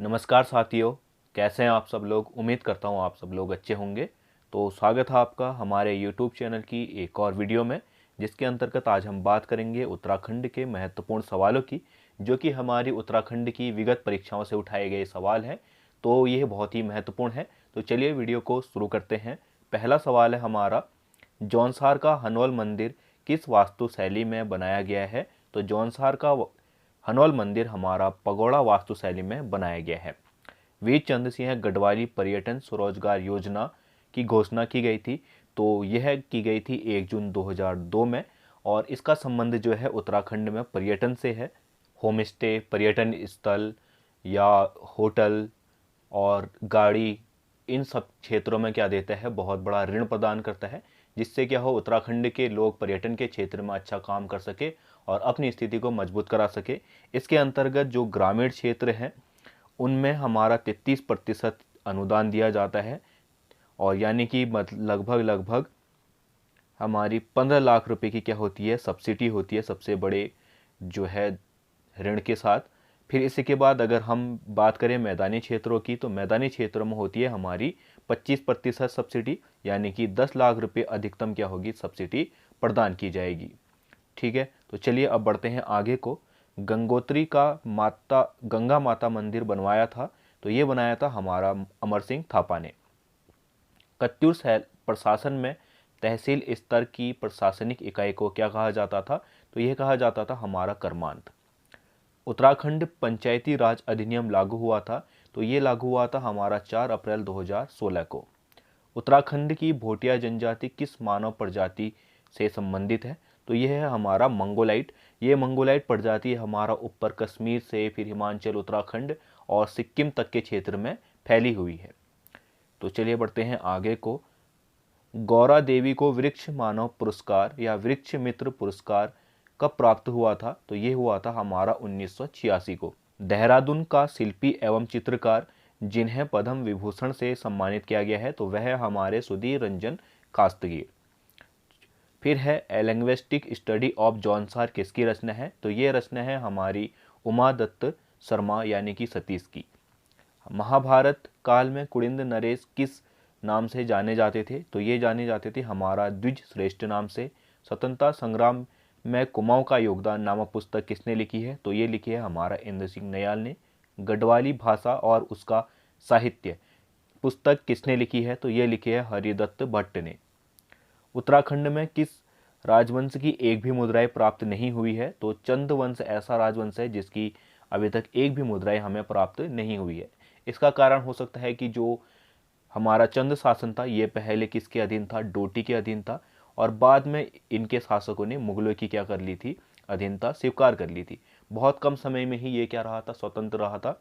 नमस्कार साथियों, कैसे हैं आप सब लोग। उम्मीद करता हूं आप सब लोग अच्छे होंगे। तो स्वागत है आपका हमारे YouTube चैनल की एक और वीडियो में, जिसके अंतर्गत आज हम बात करेंगे उत्तराखंड के महत्वपूर्ण सवालों की, जो कि हमारी उत्तराखंड की विगत परीक्षाओं से उठाए गए सवाल हैं। तो ये बहुत ही महत्वपूर्ण है। तो चलिए वीडियो को शुरू करते हैं। पहला सवाल है हमारा, जौनसार का हनवल मंदिर किस वास्तु शैली में बनाया गया है। तो जौनसार का हनवल मंदिर हमारा पगोड़ा वास्तु शैली में बनाया गया है। वीर चंद्र सिंह गढ़वाली पर्यटन स्वरोजगार योजना की घोषणा की गई थी। तो यह की गई थी 1 जून 2002 में, और इसका संबंध जो है उत्तराखंड में पर्यटन से है। होम स्टे, पर्यटन स्थल या होटल और गाड़ी, इन सब क्षेत्रों में क्या देता है, बहुत बड़ा ऋण प्रदान करता है, जिससे क्या हो, उत्तराखंड के लोग पर्यटन के क्षेत्र में अच्छा काम कर सके और अपनी स्थिति को मजबूत करा सके। इसके अंतर्गत जो ग्रामीण क्षेत्र हैं उनमें हमारा 33% अनुदान दिया जाता है, और यानी कि लगभग लगभग हमारी 15 लाख रुपए की क्या होती है, सब्सिडी होती है, सबसे बड़े जो है ऋण के साथ। फिर इसी के बाद अगर हम बात करें मैदानी क्षेत्रों की, तो मैदानी क्षेत्रों में होती है हमारी 25% सब्सिडी, यानी कि 10 लाख रुपए अधिकतम क्या होगी, सब्सिडी प्रदान की जाएगी। ठीक है, तो चलिए अब बढ़ते हैं आगे को। गंगोत्री का गंगा माता मंदिर बनवाया था, तो ये बनाया था हमारा अमर सिंह थापा ने। कत्यूर प्रशासन में तहसील स्तर की प्रशासनिक इकाई को क्या कहा जाता था, तो यह कहा जाता था हमारा कर्मांत। उत्तराखंड पंचायती राज अधिनियम लागू हुआ था, तो ये लागू हुआ था हमारा 4 अप्रैल 2016 को। उत्तराखंड की भोटिया जनजाति किस मानव प्रजाति से संबंधित है, तो यह है हमारा मंगोलाइट। ये मंगोलाइट प्रजाति हमारा ऊपर कश्मीर से फिर हिमाचल, उत्तराखंड और सिक्किम तक के क्षेत्र में फैली हुई है। तो चलिए बढ़ते हैं आगे को। गौरा देवी को वृक्ष मानव पुरस्कार या वृक्ष मित्र पुरस्कार कब प्राप्त हुआ था, तो ये हुआ था हमारा 1986 को। देहरादून का शिल्पी एवं चित्रकार जिन्हें पद्म विभूषण से सम्मानित किया गया है, तो वह है हमारे सुधीर रंजन कास्तगीर। फिर है ए लिंग्विस्टिक स्टडी ऑफ जौनसार किसकी रचना है, तो ये रचना है हमारी उमा दत्त शर्मा यानी कि सतीश की। महाभारत काल में कुड़िंद नरेश किस नाम से जाने जाते थे, तो ये जाने जाते थे हमारा द्विज श्रेष्ठ नाम से। स्वतंत्रता संग्राम में कुमाऊं का योगदान नामक पुस्तक किसने लिखी है, तो ये लिखी है हमारा इंद्र सिंह नयाल ने। गढ़वाली भाषा और उसका साहित्य पुस्तक किसने लिखी है, तो ये लिखी है हरिदत्त भट्ट ने। उत्तराखंड में किस राजवंश की एक भी मुद्राएं प्राप्त नहीं हुई है, तो चंद वंश ऐसा राजवंश है जिसकी अभी तक एक भी मुद्राएं हमें प्राप्त नहीं हुई है। इसका कारण हो सकता है कि जो हमारा चंद शासन था, ये पहले किसके अधीन था, डोटी के अधीन था, और बाद में इनके शासकों ने मुगलों की क्या कर ली थी, अधीनता स्वीकार कर ली थी। बहुत कम समय में ही ये क्या रहा था, स्वतंत्र रहा था।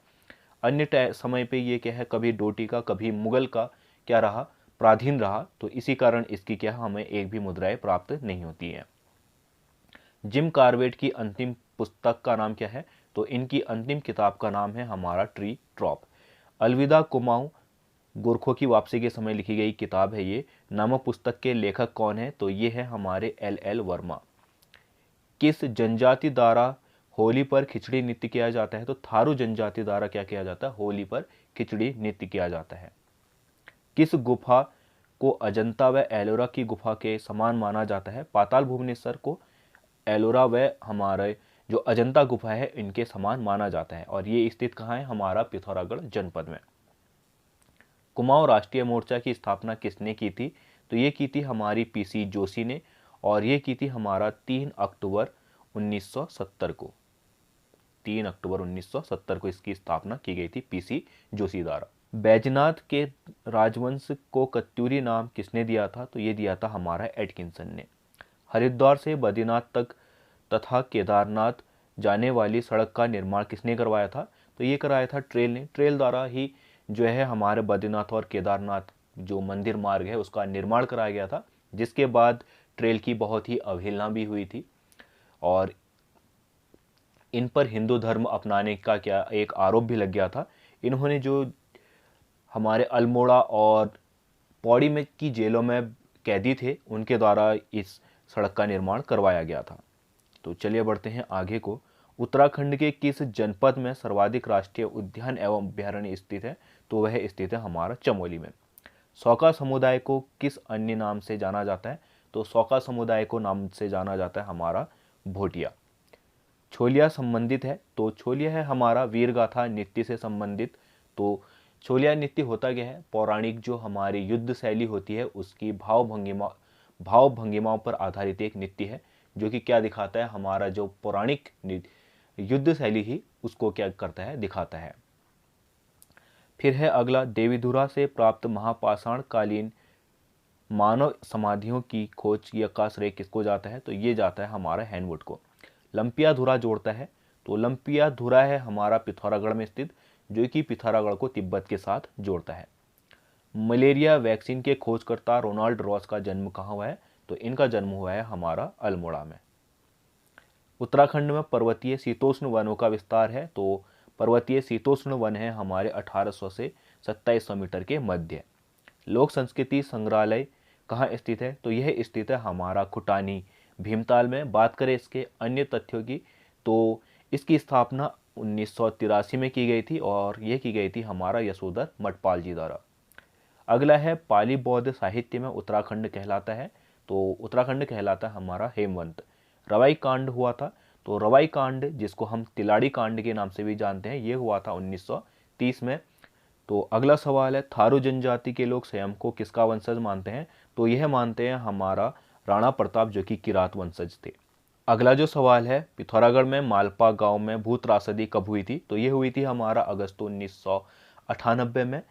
अन्य समय पे ये क्या है, कभी डोटी का कभी मुगल का क्या रहा, पराधीन रहा। तो इसी कारण इसकी क्या हमें एक भी मुद्राएं प्राप्त नहीं होती हैं। जिम कार्बेट की अंतिम पुस्तक का नाम क्या है, तो इनकी अंतिम किताब का नाम है हमारा ट्री ट्रॉप। अलविदा कुमाऊं गोरखों की वापसी के समय लिखी गई किताब है ये। नामक पुस्तक के लेखक कौन है, तो ये है हमारे एल वर्मा। किस जनजाति द्वारा होली पर खिचड़ी नृत्य किया जाता है, तो थारू जनजाति द्वारा क्या किया जाता है, होली पर खिचड़ी नृत्य किया जाता है। किस गुफा को अजंता व एलोरा की गुफा के समान माना जाता है, पाताल भुवनेश्वर को एलोरा व हमारे जो अजंता गुफा है इनके समान माना जाता है, और ये स्थित कहाँ है, हमारा पिथौरागढ़ जनपद में। कुमाऊं राष्ट्रीय मोर्चा की स्थापना किसने की थी, तो ये की थी हमारी पीसी जोशी ने, और ये की थी हमारा 3 अक्टूबर 1970 को। 3 अक्टूबर 1970 को इसकी स्थापना की गई थी पीसी जोशी द्वारा। बैजनाथ के राजवंश को कत्यूरी नाम किसने दिया था, तो ये दिया था हमारा एटकिंसन ने। हरिद्वार से बद्रीनाथ तक तथा केदारनाथ जाने वाली सड़क का निर्माण किसने करवाया था, तो ये कराया था ट्रेल ने। ट्रेल द्वारा ही जो है हमारे बद्रीनाथ और केदारनाथ जो मंदिर मार्ग है उसका निर्माण कराया गया था, जिसके बाद ट्रेल की बहुत ही अवहेलना भी हुई थी, और इन पर हिंदू धर्म अपनाने का क्या एक आरोप भी लग गया था। इन्होंने जो हमारे अल्मोड़ा और पौड़ी में की जेलों में कैदी थे उनके द्वारा इस सड़क का निर्माण करवाया गया था। तो चलिए बढ़ते हैं आगे को। उत्तराखंड के किस जनपद में सर्वाधिक राष्ट्रीय उद्यान एवं अभ्यारण्य स्थित है? तो वह स्थित है हमारा चमोली में। सौका समुदाय को किस अन्य नाम से जाना जाता है? तो सौका समुदाय को नाम से जाना जाता है हमारा भोटिया। छोलिया संबंधित है, तो छोलिया है हमारा वीरगाथा नृत्य से संबंधित। तो छोलिया नृत्य होता क्या है? पौराणिक जो हमारी युद्ध शैली होती है उसकी भाव भंगिमाओं पर आधारित एक नृत्य है, जो कि क्या दिखाता है? हमारा जो पौराणिक युद्ध शैली ही उसको क्या करता है? दिखाता है। फिर है अगला, देवीधुरा से प्राप्त महापाषाण कालीन मानव समाधियों की खोज का श्रेय किसको जाता है? तो ये जाता है हमारा हैनवुड को। लंपिया धुरा जोड़ता है, तो लंपिया धुरा है हमारा पिथौरागढ़ में स्थित, जो कि पिथौरागढ़ को तिब्बत के साथ जोड़ता है। मलेरिया वैक्सीन के खोजकर्ता रोनाल्ड रॉस का जन्म कहाँ हुआ है? तो इनका जन्म हुआ है हमारा अल्मोड़ा में। उत्तराखंड में पर्वतीय शीतोष्ण वनों का विस्तार है, तो पर्वतीय शीतोष्ण वन है हमारे 1800 से 2700 मीटर के मध्य। लोक संस्कृति संग्रहालय कहाँ स्थित है? तो यह स्थित है हमारा खुटानी भीमताल में। बात करें इसके अन्य तथ्यों की, तो इसकी स्थापना 1983 में की गई थी और यह की गई थी हमारा यशोधर मठपाल जी द्वारा। अगला है, पाली बौद्ध साहित्य में उत्तराखंड कहलाता है, तो उत्तराखंड कहलाता है हमारा हेमवंत। रवाई कांड हुआ था, तो रवाई कांड जिसको हम तिलाड़ी कांड के नाम से भी जानते हैं, ये हुआ था 1930 में। तो अगला सवाल है, थारू जनजाति के लोग स्वयं को किसका वंशज मानते हैं? तो यह मानते हैं हमारा राणा प्रताप, जो कि किरात वंशज थे। अगला जो सवाल है, पिथौरागढ़ में मालपा गांव में भूत त्रासदी कब हुई थी? तो ये हुई थी हमारा अगस्त 1998 में।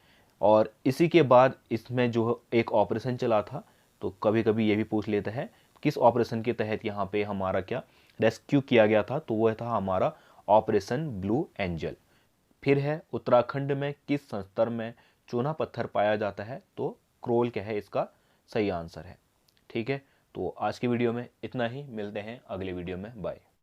और इसी के बाद इसमें जो एक ऑपरेशन चला था, तो कभी कभी ये भी पूछ लेता है किस ऑपरेशन के तहत यहाँ पे हमारा क्या रेस्क्यू किया गया था? तो वह था हमारा ऑपरेशन ब्लू एंजल। फिर है, उत्तराखंड में किस संस्तर में चूना पत्थर पाया जाता है? तो क्रोल क्या है इसका सही आंसर है। ठीक है, तो आज की वीडियो में इतना ही, मिलते हैं अगले वीडियो में, बाय।